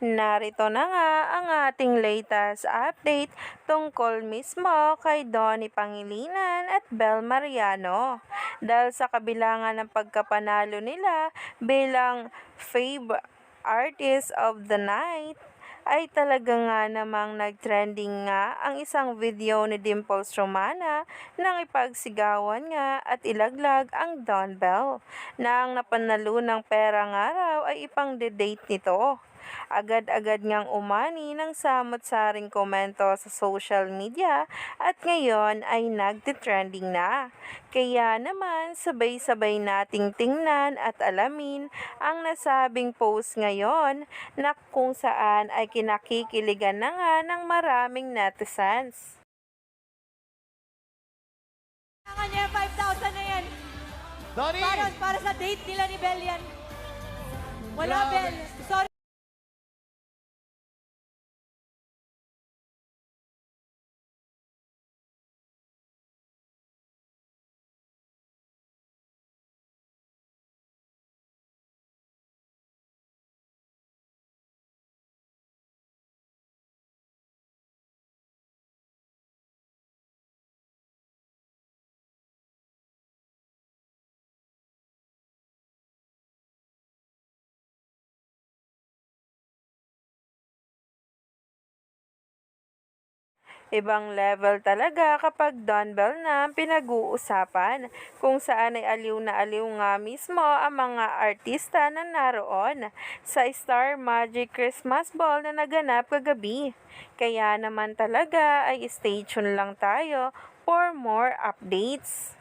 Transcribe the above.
Narito na nga ang ating latest update tungkol mismo kay Donnie Pangilinan at Bel Mariano. Dahil sa kabilangan ng pagkapanalo nila bilang Fave Artist of the Night, ay talaga nga namang nagtrending nga ang isang video ni Dimples Romana nang ipagsigawan nga at ilaglag ang Don Bell na ang napanalo ng pera nga raw ay ipang-date nito. Agad-agad ngang umani ng samot-saring komento sa social media at ngayon ay nagtitrending na. Kaya naman sabay-sabay nating tingnan at alamin ang nasabing post ngayon na kung saan ay kinakikiligan na nga ng maraming netizens. Kailangan niya 5,000 na yan. Donnie! Para sa date nila ni Bel yan. Wala, Grabe. Bel. Sorry. Ibang level talaga kapag Don Bell na ang pinag-uusapan, kung saan ay aliw na aliw nga mismo ang mga artista na naroon sa Star Magic Christmas Ball na naganap kagabi. Kaya naman talaga ay stay tuned lang tayo for more updates.